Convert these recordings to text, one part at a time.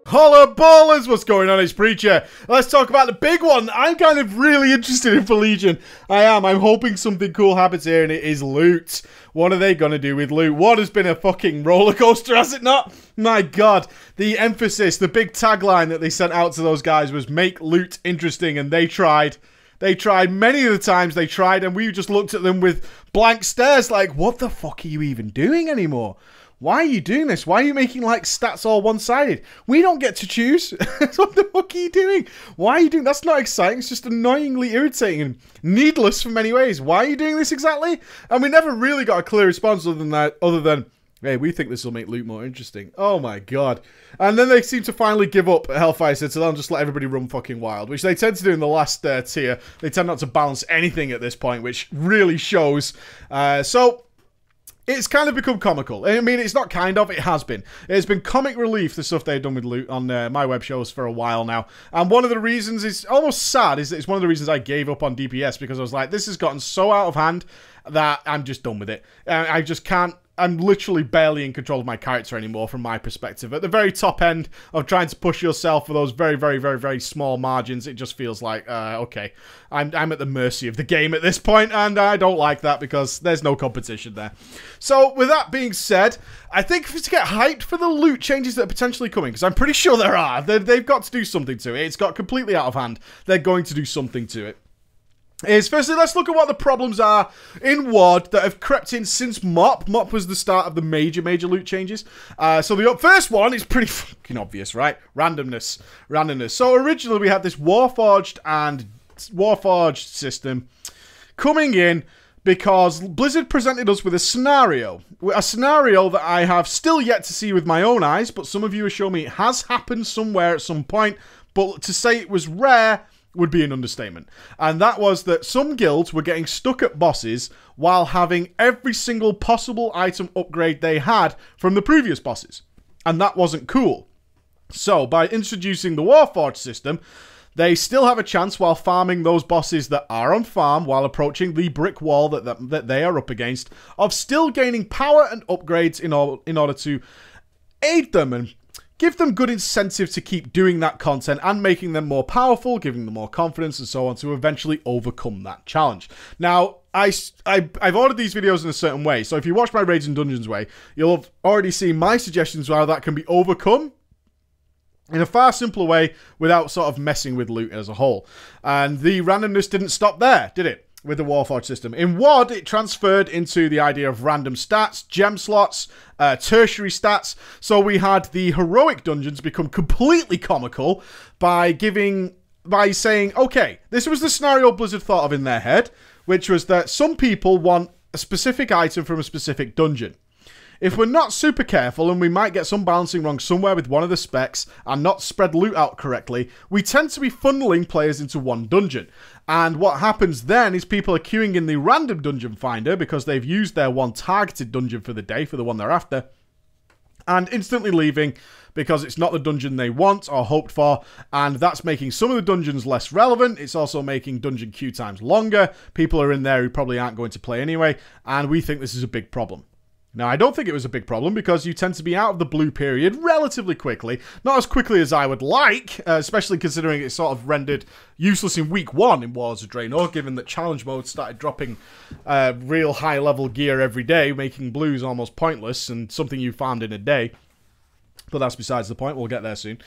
Holla ballers, what's going on? It's Preacher. Let's talk about the big one. I'm kind of really interested in for Legion. I am. I'm hoping something cool happens here, and it is loot. What are they going to do with loot? What has been a fucking roller coaster, has it not? My God. The emphasis, the big tagline that they sent out to those guys was make loot interesting, and they tried. They tried. Many of the times they tried, and we just looked at them with blank stares like, what the fuck are you even doing anymore? Why are you doing this? Why are you making, like, stats all one-sided? We don't get to choose. What the fuck are you doing? Why are you doing... That's not exciting. It's just annoyingly irritating and needless for many ways. Why are you doing this exactly? And we never really got a clear response other than, hey, we think this will make loot more interesting. Oh, my God. And then they seem to finally give up at Hellfire Citadel and just let everybody run fucking wild, which they tend to do in the last tier. They tend not to balance anything at this point, which really shows. It's kind of become comical. I mean, it's not kind of, it has been. It's been comic relief, the stuff they've done with loot on my web shows for a while now. And one of the reasons is almost sad, is it's one of the reasons I gave up on DPS, because I was like, this has gotten so out of hand that I'm just done with it. I just can't. I'm literally barely in control of my character anymore from my perspective. At the very top end of trying to push yourself for those very, very, very, very small margins, it just feels like, okay, I'm at the mercy of the game at this point, and I don't like that because there's no competition there. So, with that being said, I think to get hyped for the loot changes that are potentially coming, because I'm pretty sure there are, they've got to do something to it. It's got completely out of hand. They're going to do something to it. Firstly, let's look at what the problems are in WoD that have crept in since MOP. MOP was the start of the major loot changes. So the first one is pretty fucking obvious, right? Randomness. So originally we had this Warforged system coming in because Blizzard presented us with a scenario that I have still yet to see with my own eyes, but some of you have shown me it has happened somewhere at some point, but to say it was rare would be an understatement. And that was that some guilds were getting stuck at bosses while having every single possible item upgrade they had from the previous bosses. And that wasn't cool. So, by introducing the Warforged system, they still have a chance while farming those bosses that are on farm while approaching the brick wall that they are up against, of still gaining power and upgrades in order to aid them and give them good incentive to keep doing that content and making them more powerful, giving them more confidence and so on to eventually overcome that challenge. Now, I've ordered these videos in a certain way, so if you watch my Raids and Dungeons way, you'll have already seen my suggestions on how that can be overcome in a far simpler way without sort of messing with loot as a whole. And the randomness didn't stop there, did it? With the Warforged system. In WoD, it transferred into the idea of random stats, gem slots, tertiary stats. So we had the heroic dungeons become completely comical by saying, okay, this was the scenario Blizzard thought of in their head, which was that some people want a specific item from a specific dungeon. If we're not super careful, and we might get some balancing wrong somewhere with one of the specs and not spread loot out correctly, we tend to be funneling players into one dungeon. And what happens then is people are queuing in the random dungeon finder because they've used their one targeted dungeon for the day, for the one they're after, and instantly leaving because it's not the dungeon they want or hoped for, and that's making some of the dungeons less relevant. It's also making dungeon queue times longer. People are in there who probably aren't going to play anyway, and we think this is a big problem. Now, I don't think it was a big problem because you tend to be out of the blue period relatively quickly. Not as quickly as I would like, especially considering it's sort of rendered useless in week 1 in Wars of Draenor, given that challenge mode started dropping real high-level gear every day, making blues almost pointless and something you farmed in a day. But that's besides the point. We'll get there soon.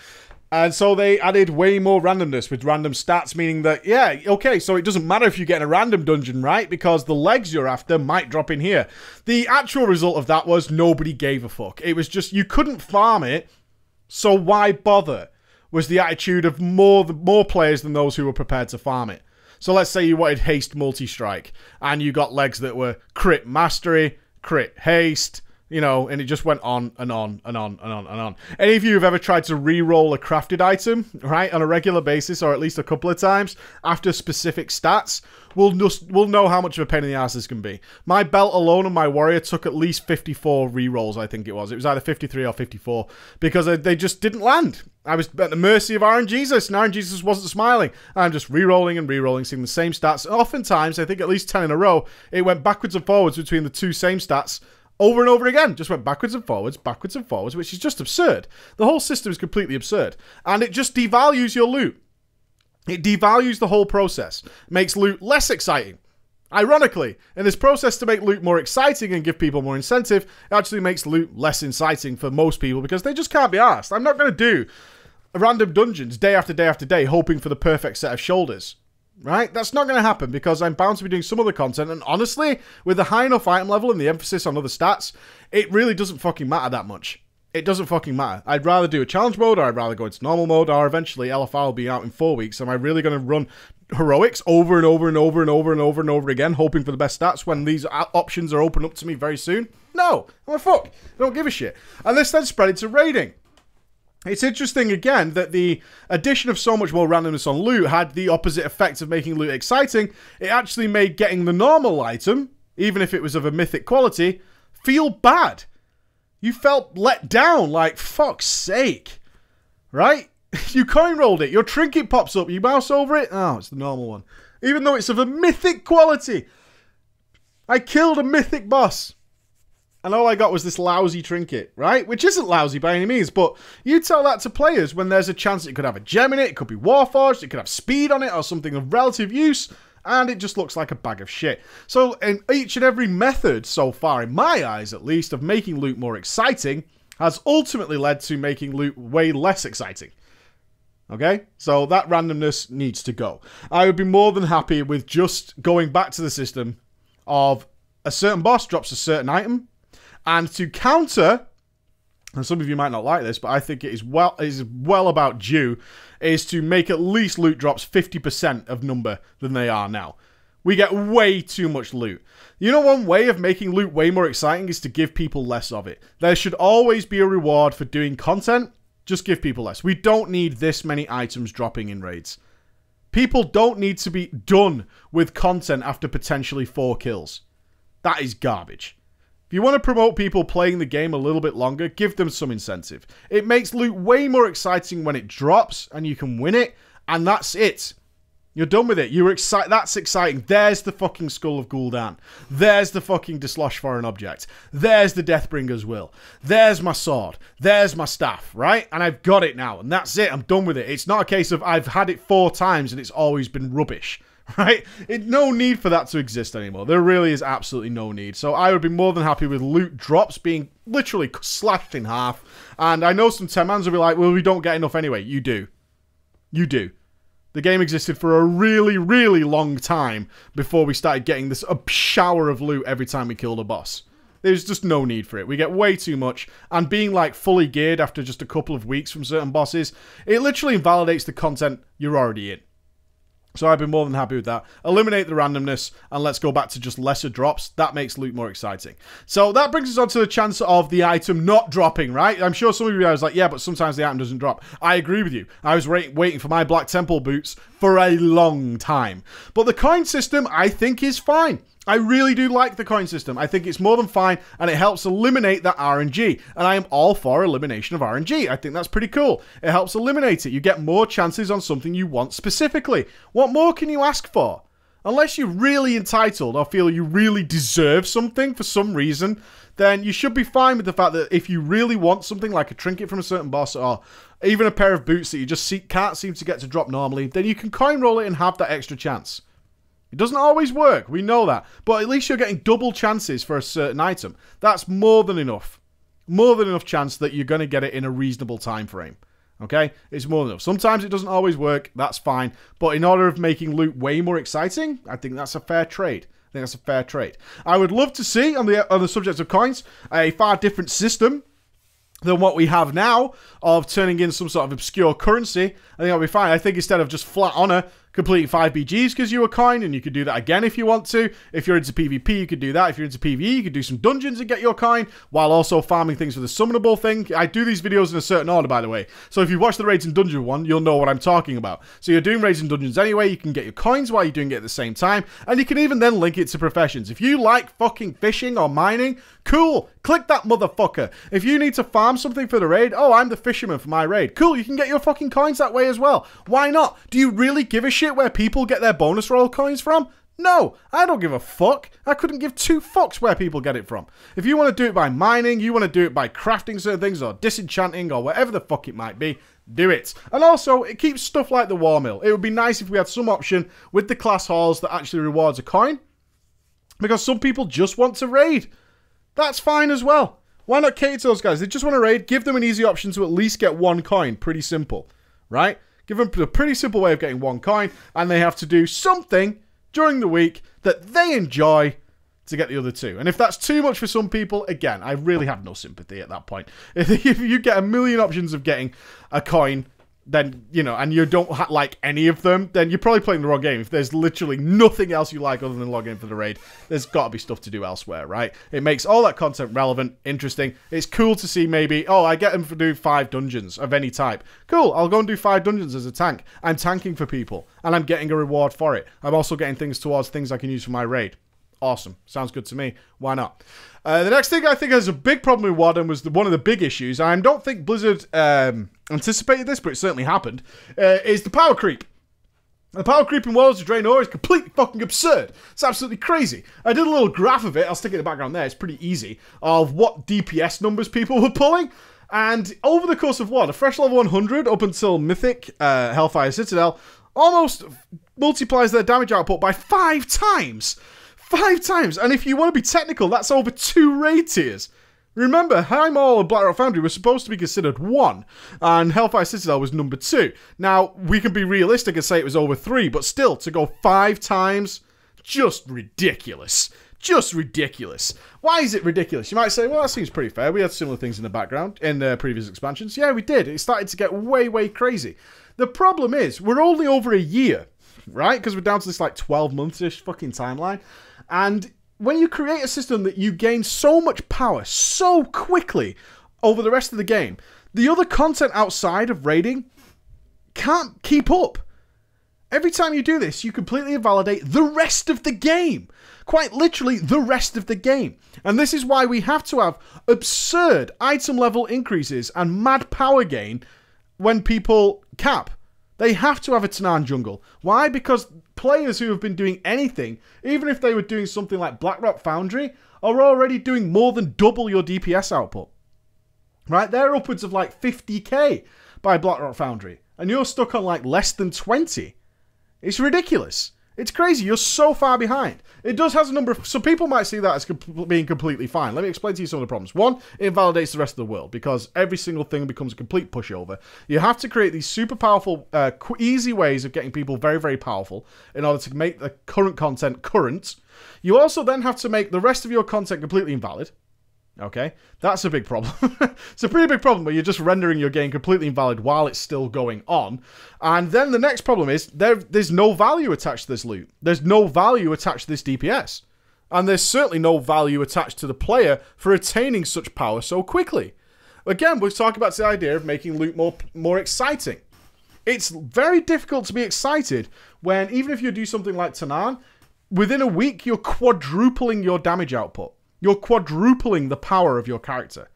And so they added way more randomness with random stats, meaning that, yeah, okay, so it doesn't matter if you get a random dungeon, right? Because the legs you're after might drop in here. The actual result of that was nobody gave a fuck. It was just, you couldn't farm it, so why bother? Was the attitude of more players than those who were prepared to farm it. So let's say you wanted haste multi-strike, and you got legs that were crit mastery, crit haste, you know, and it just went on and on and on and on and on. Any of you who've ever tried to re-roll a crafted item, right, on a regular basis, or at least a couple of times, after specific stats, will know how much of a pain in the ass this can be. My belt alone on my warrior took at least 54 re-rolls, I think it was. It was either 53 or 54, because they just didn't land. I was at the mercy of RNGesus, and RNGesus wasn't smiling. I'm just re-rolling and re-rolling, seeing the same stats. Oftentimes, I think at least 10 in a row, it went backwards and forwards between the two same stats Over and over again. Just went backwards and forwards, which is just absurd. The whole system is completely absurd. And it just devalues your loot. It devalues the whole process. Makes loot less exciting. Ironically, in this process to make loot more exciting and give people more incentive, it actually makes loot less exciting for most people because they just can't be arsed. I'm not going to do random dungeons day after day after day hoping for the perfect set of shoulders. Right? That's not going to happen because I'm bound to be doing some other content, and honestly, with the high enough item level and the emphasis on other stats, it really doesn't fucking matter that much. It doesn't fucking matter. I'd rather do a challenge mode, or I'd rather go into normal mode, or eventually LFR will be out in 4 weeks. Am I really going to run heroics over and over and over and over and over and over again, hoping for the best stats when these options are open up to me very soon? No. I'm a fuck. I don't give a shit. And this then spread into raiding. It's interesting, again, that the addition of so much more randomness on loot had the opposite effect of making loot exciting. It actually made getting the normal item, even if it was of a mythic quality, feel bad. You felt let down, like, fuck's sake. Right? You coin rolled it, your trinket pops up, you mouse over it, oh, it's the normal one. Even though it's of a mythic quality. I killed a mythic boss. And all I got was this lousy trinket, right? Which isn't lousy by any means, but you tell that to players when there's a chance it could have a gem in it, it could be warforged, it could have speed on it, or something of relative use, and it just looks like a bag of shit. So, in each and every method so far, in my eyes at least, of making loot more exciting, has ultimately led to making loot way less exciting. Okay? So, that randomness needs to go. I would be more than happy with just going back to the system of a certain boss drops a certain item, and to counter, and some of you might not like this, but I think it is well about due, is to make at least loot drops 50% of number than they are now. We get way too much loot. You know, one way of making loot way more exciting is to give people less of it. There should always be a reward for doing content. Just give people less. We don't need this many items dropping in raids. People don't need to be done with content after potentially 4 kills. That is garbage. If you want to promote people playing the game a little bit longer, give them some incentive. It makes loot way more exciting when it drops and you can win it, and that's it. You're done with it. You're excited. That's exciting. There's the fucking Skull of Gul'dan. There's the fucking Dislodge Foreign Object. There's the Deathbringer's Will. There's my sword. There's my staff, right? And I've got it now, and that's it. I'm done with it. It's not a case of I've had it 4 times and it's always been rubbish. Right? No need for that to exist anymore. There really is absolutely no need. So I would be more than happy with loot drops being literally slashed in half. And I know some 10-mans will be like, well, we don't get enough anyway. You do. You do. The game existed for a really, really long time before we started getting this shower of loot every time we killed a boss. There's just no need for it. We get way too much. And being like fully geared after just a couple of weeks from certain bosses, it literally invalidates the content you're already in. So I've been more than happy with that. Eliminate the randomness, and let's go back to just lesser drops. That makes loot more exciting. So that brings us on to the chance of the item not dropping, right? I'm sure some of you guys are like, yeah, but sometimes the item doesn't drop. I agree with you. I was waiting for my Black Temple boots for a long time. But the coin system, I think, is fine. I really do like the coin system. I think it's more than fine, and it helps eliminate that RNG. And I am all for elimination of RNG. I think that's pretty cool. It helps eliminate it. You get more chances on something you want specifically. What more can you ask for? Unless you're really entitled or feel you really deserve something for some reason, then you should be fine with the fact that if you really want something like a trinket from a certain boss or even a pair of boots that you just can't seem to get to drop normally, then you can coin roll it and have that extra chance. It doesn't always work, we know that, but at least you're getting double chances for a certain item. That's more than enough. More than enough chance that you're going to get it in a reasonable time frame. Okay? It's more than enough. Sometimes it doesn't always work, that's fine, but in order of making loot way more exciting, I think that's a fair trade. I think that's a fair trade. I would love to see, on the subject of coins, a far different system than what we have now of turning in some sort of obscure currency. I think that'll be fine. I think instead of just flat honor, completing 5 BGs because you were coin, and you could do that again if you want to. If you're into PvP, you could do that. If you're into PvE, you could do some dungeons and get your coin, while also farming things with a summonable thing. I do these videos in a certain order, by the way. So if you watch the Raids and Dungeon one, you'll know what I'm talking about. So you're doing Raids and Dungeons anyway, you can get your coins while you're doing it at the same time, and you can even then link it to professions. If you like fucking fishing or mining, cool, click that motherfucker. If you need to farm something for the raid, oh, I'm the fisherman for my raid. Cool, you can get your fucking coins that way as well. Why not? Do you really give a shit where people get their bonus roll coins from? No, I don't give a fuck. I couldn't give two fucks where people get it from. If you want to do it by mining, you want to do it by crafting certain things or disenchanting or whatever the fuck it might be, do it. And also, it keeps stuff like the War Mill. It would be nice if we had some option with the class halls that actually rewards a coin. Because some people just want to raid. That's fine as well. Why not cater to those guys? They just want to raid. Give them an easy option to at least get one coin. Pretty simple, right? Give them a pretty simple way of getting one coin. And they have to do something during the week that they enjoy to get the other two. And if that's too much for some people, again, I really have no sympathy at that point. If you get a million options of getting a coin, then, you know, and you don't like any of them, then you're probably playing the wrong game. If there's literally nothing else you like other than logging in for the raid, there's got to be stuff to do elsewhere, right? It makes all that content relevant, interesting. It's cool to see maybe, oh, I get them to do 5 dungeons of any type. Cool, I'll go and do 5 dungeons as a tank. I'm tanking for people, and I'm getting a reward for it. I'm also getting things towards things I can use for my raid. Awesome. Sounds good to me. Why not? The next thing I think has a big problem with WoD and was one of the big issues, I don't think Blizzard anticipated this, but it certainly happened, is the power creep. The power creep in Worlds of Draenor is completely fucking absurd. It's absolutely crazy. I did a little graph of it, I'll stick it in the background there, it's pretty easy, of what DPS numbers people were pulling. And over the course of WoD, a fresh level 100 up until Mythic Hellfire Citadel almost multiplies their damage output by 5 times. 5 times, and if you want to be technical, that's over 2 raid tiers. Remember, Highmaul and Blackrock Foundry were supposed to be considered 1, and Hellfire Citadel was number 2. Now, we can be realistic and say it was over 3, but still, to go 5 times, just ridiculous. Just ridiculous. Why is it ridiculous? You might say, well, that seems pretty fair. We had similar things in the background in the previous expansions. Yeah, we did. It started to get way, way crazy. The problem is, we're only over a year, right? Because we're down to this, like, 12-month-ish fucking timeline. And when you create a system that you gain so much power so quickly over the rest of the game, the other content outside of raiding can't keep up. Every time you do this, you completely invalidate the rest of the game. Quite literally, the rest of the game. And this is why we have to have absurd item level increases and mad power gain when people cap. They have to have a Tanaan jungle. Why? Because players who have been doing anything, even if they were doing something like Blackrock Foundry, are already doing more than double your DPS output. Right? They're upwards of like 50k by Blackrock Foundry. And you're stuck on like less than 20. It's ridiculous. It's crazy. You're so far behind. It does has a number of... So people might see that as being completely fine. Let me explain to you some of the problems. One, it invalidates the rest of the world because every single thing becomes a complete pushover. You have to create these super powerful, easy ways of getting people very, very powerful in order to make the current content current. You also then have to make the rest of your content completely invalid. Okay, that's a big problem. It's a pretty big problem where you're just rendering your game completely invalid while it's still going on. And then the next problem is there's no value attached to this loot. There's no value attached to this DPS. And there's certainly no value attached to the player for attaining such power so quickly. Again, we're talking about the idea of making loot more exciting. It's very difficult to be excited when, even if you do something like Tanaan, within a week you're quadrupling your damage output. You're quadrupling the power of your character.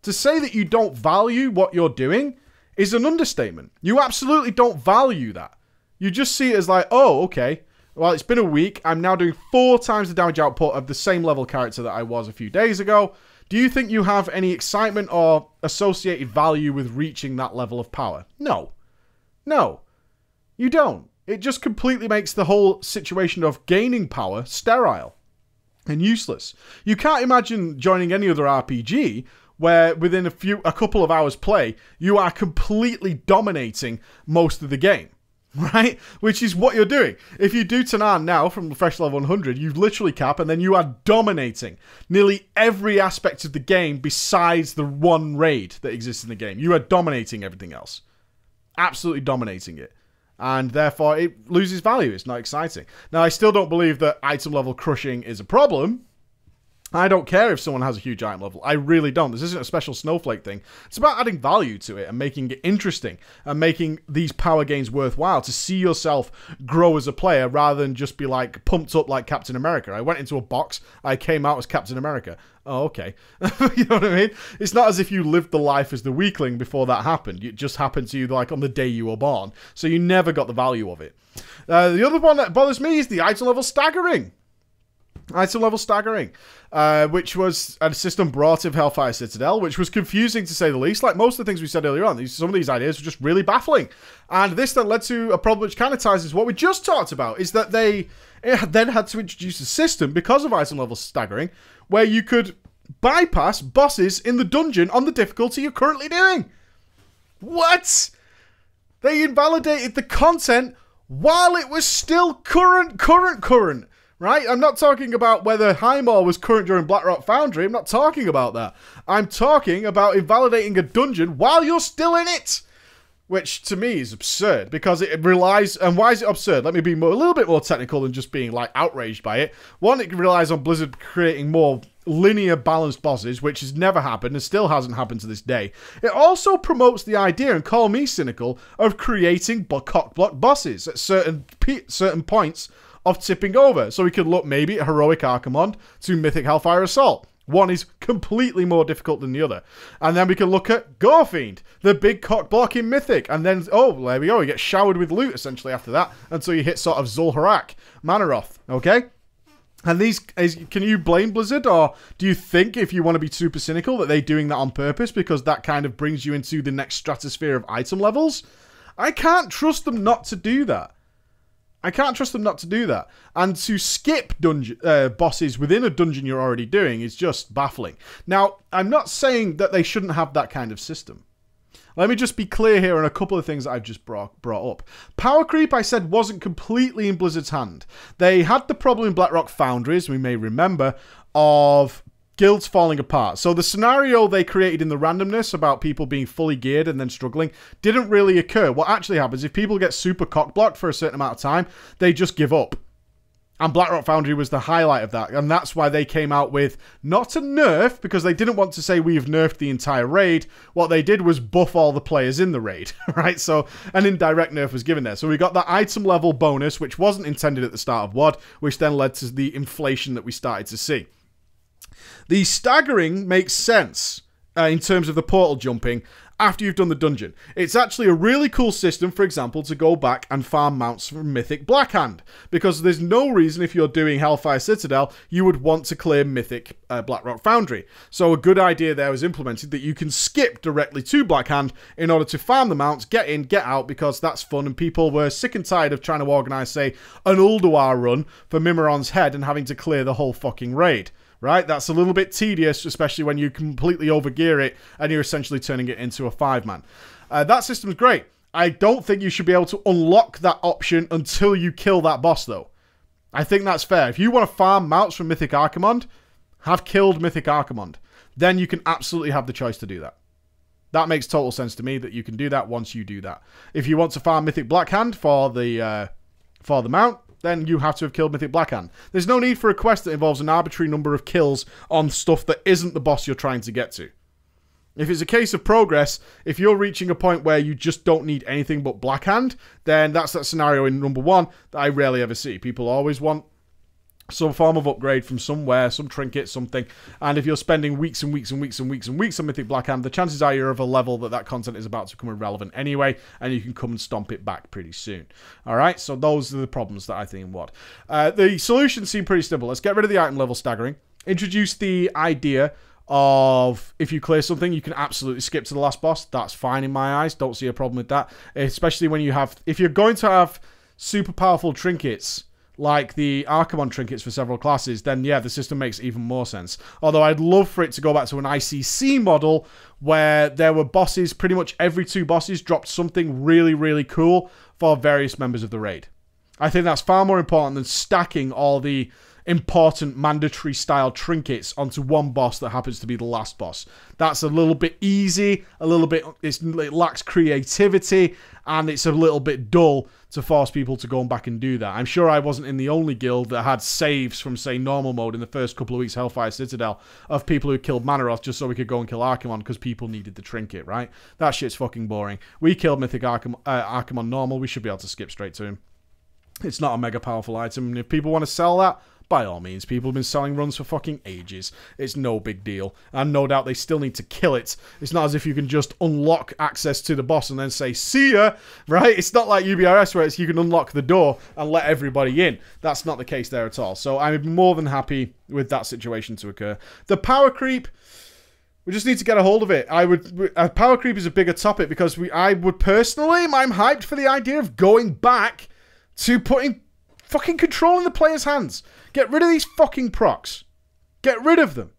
To say that you don't value what you're doing is an understatement. You absolutely don't value that. You just see it as like, oh, okay, well, it's been a week. I'm now doing 4 times the damage output of the same level character that I was a few days ago. Do you think you have any excitement or associated value with reaching that level of power? No. No. You don't. It just completely makes the whole situation of gaining power sterile and useless. You can't imagine joining any other RPG where within a couple of hours play, you are completely dominating most of the game, right? Which is what you're doing. If you do Tanaan now from the fresh level 100, you literally cap and then you are dominating nearly every aspect of the game besides the one raid that exists in the game. You are dominating everything else. Absolutely dominating it. And therefore, it loses value. It's not exciting. Now, I still don't believe that item level crushing is a problem. I don't care if someone has a huge item level. I really don't. This isn't a special snowflake thing. It's about adding value to it and making it interesting and making these power gains worthwhile to see yourself grow as a player rather than just be like pumped up like Captain America. I went into a box, I came out as Captain America. Oh, okay. You know what I mean? It's not as if you lived the life as the weakling before that happened. It just happened to you like on the day you were born. So you never got the value of it. The other one that bothers me is the item level staggering. Item level staggering, which was a system brought in Hellfire Citadel, which was confusing to say the least. Like most of the things we said earlier on, some of these ideas were just really baffling. And this then led to a problem which kind of ties into what we just talked about, is that they then had to introduce a system, because of item level staggering, where you could bypass bosses in the dungeon on the difficulty you're currently doing. What? They invalidated the content while it was still current. Right? I'm not talking about whether Highmore was current during Blackrock Foundry. I'm not talking about that. I'm talking about invalidating a dungeon while you're still in it. Which, to me, is absurd. Because it relies... And why is it absurd? Let me be a little bit more technical than just being, like, outraged by it. One, it relies on Blizzard creating more linear, balanced bosses, which has never happened and still hasn't happened to this day. It also promotes the idea, and call me cynical, of creating cock-block bosses at certain points of tipping over. So we could look maybe at Heroic Archimond to Mythic Hellfire Assault. One is completely more difficult than the other. And then we can look at Gorefiend, the big cock block in Mythic. And then, oh, there we go. You get showered with loot essentially after that until you hit sort of Zul'Harak, Manaroth. Okay? And these, can you blame Blizzard? Or do you think, if you want to be super cynical, that they're doing that on purpose because that kind of brings you into the next stratosphere of item levels? I can't trust them not to do that. I can't trust them not to do that. And to skip bosses within a dungeon you're already doing is just baffling. Now, I'm not saying that they shouldn't have that kind of system. Let me just be clear here on a couple of things that I've just brought up. Power creep, I said, wasn't completely in Blizzard's hand. They had the problem in Blackrock Foundry, as we may remember, of guilds falling apart. So the scenario they created in the randomness about people being fully geared and then struggling didn't really occur. What actually happens, if people get super cock-blocked for a certain amount of time, they just give up. And Blackrock Foundry was the highlight of that. And that's why they came out with, not a nerf, because they didn't want to say we've nerfed the entire raid. What they did was buff all the players in the raid, right? So an indirect nerf was given there. So we got that item level bonus, which wasn't intended at the start of WoD, which then led to the inflation that we started to see. The staggering makes sense in terms of the portal jumping after you've done the dungeon. It's actually a really cool system, for example, to go back and farm mounts from Mythic Blackhand, because there's no reason if you're doing Hellfire Citadel you would want to clear Mythic Blackrock Foundry. So a good idea there was implemented that you can skip directly to Blackhand in order to farm the mounts, get in, get out, because that's fun, and people were sick and tired of trying to organise, say, an Ulduar run for Mimiron's head and having to clear the whole fucking raid. Right? That's a little bit tedious, especially when you completely overgear it and you're essentially turning it into a 5-man. That system's great. I don't think you should be able to unlock that option until you kill that boss, though. I think that's fair. If you want to farm mounts from Mythic Archimond, have killed Mythic Archimond. Then you can absolutely have the choice to do that. That makes total sense to me that you can do that once you do that. If you want to farm Mythic Blackhand for the mount, then you have to have killed Mythic Blackhand. There's no need for a quest that involves an arbitrary number of kills on stuff that isn't the boss you're trying to get to. If it's a case of progress, if you're reaching a point where you just don't need anything but Blackhand, then that's that scenario in number 1 that I rarely ever see. People always want some form of upgrade from somewhere, some trinket, something. And if you're spending weeks and weeks and weeks and weeks and weeks on Mythic Blackhand, the chances are you're of a level that content is about to become irrelevant anyway, and you can come and stomp it back pretty soon. Alright, so those are the problems that I think in WoD. The solutions seem pretty simple. Let's get rid of the item level staggering. Introduce the idea of if you clear something, you can absolutely skip to the last boss. That's fine in my eyes. Don't see a problem with that. Especially when you have... If you're going to have super powerful trinkets like the Archimond trinkets for several classes, then yeah, the system makes even more sense. Although I'd love for it to go back to an ICC model where there were bosses, pretty much every 2 bosses dropped something really, really cool for various members of the raid. I think that's far more important than stacking all the important mandatory style trinkets onto one boss that happens to be the last boss. That's a little bit easy, a little bit, it lacks creativity, and it's a little bit dull to force people to go back and do that. I'm sure I wasn't in the only guild that had saves from, say, normal mode in the first couple of weeks of Hellfire Citadel of people who killed Manaroth just so we could go and kill Archimon because people needed the trinket, right? That shit's fucking boring. We killed Mythic Archimon normal. We should be able to skip straight to him. It's not a mega powerful item, and if people want to sell that, by all means, people have been selling runs for fucking ages. It's no big deal. And no doubt they still need to kill it. It's not as if you can just unlock access to the boss and then say, see ya, right? It's not like UBRS where you can unlock the door and let everybody in. That's not the case there at all. So I'm more than happy with that situation to occur. The power creep, we just need to get a hold of it. Power creep is a bigger topic because I would personally, I'm hyped for the idea of going back to putting fucking control in the player's hands. Get rid of these fucking procs. Get rid of them.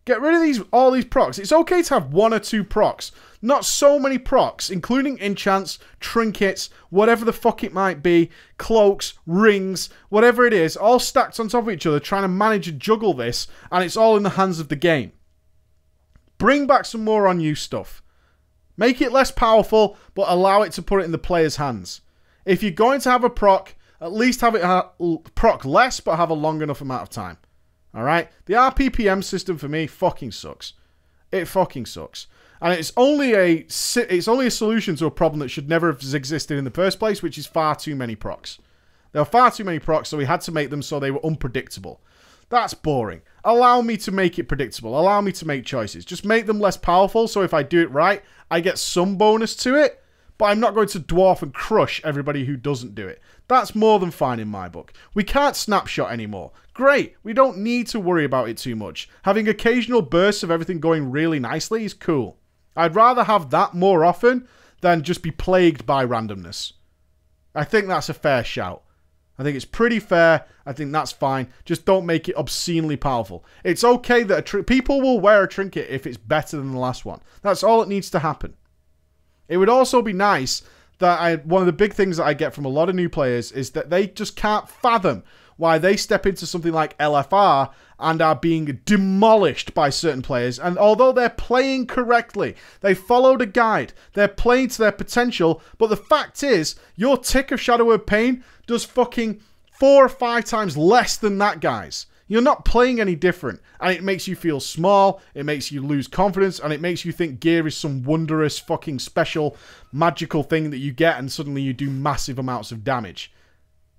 Get rid of all these procs. It's okay to have 1 or 2 procs. Not so many procs, including enchants, trinkets, whatever the fuck it might be, cloaks, rings, whatever it is, all stacked on top of each other, trying to manage and juggle this, and it's all in the hands of the game. Bring back some more on you stuff. Make it less powerful, but allow it to put it in the player's hands. If you're going to have a proc, at least have it proc less, but have a long enough amount of time. Alright? The RPPM system for me fucking sucks. It fucking sucks. And it's only a solution to a problem that should never have existed in the first place, which is far too many procs. There were far too many procs, so we had to make them so they were unpredictable. That's boring. Allow me to make it predictable. Allow me to make choices. Just make them less powerful, so if I do it right, I get some bonus to it, but I'm not going to dwarf and crush everybody who doesn't do it. That's more than fine in my book. We can't snapshot anymore. Great. We don't need to worry about it too much. Having occasional bursts of everything going really nicely is cool. I'd rather have that more often than just be plagued by randomness. I think that's a fair shout. I think it's pretty fair. I think that's fine. Just don't make it obscenely powerful. It's okay that people will wear a trinket if it's better than the last one. That's all that needs to happen. It would also be nice that one of the big things that I get from a lot of new players is that they just can't fathom why they step into something like LFR and are being demolished by certain players. And although they're playing correctly, they followed a guide, they're playing to their potential, but the fact is, your tick of Shadow Word Pain does fucking 4 or 5 times less than that guy's. You're not playing any different, and it makes you feel small, it makes you lose confidence, and it makes you think gear is some wondrous fucking special magical thing that you get and suddenly you do massive amounts of damage.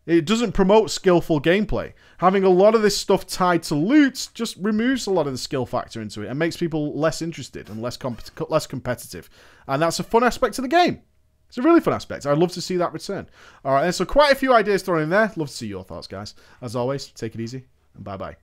It doesn't promote skillful gameplay. Having a lot of this stuff tied to loot just removes a lot of the skill factor into it and makes people less interested and less competitive. And that's a fun aspect of the game. It's a really fun aspect. I'd love to see that return. Alright, so quite a few ideas thrown in there. Love to see your thoughts, guys. As always, take it easy. And bye-bye.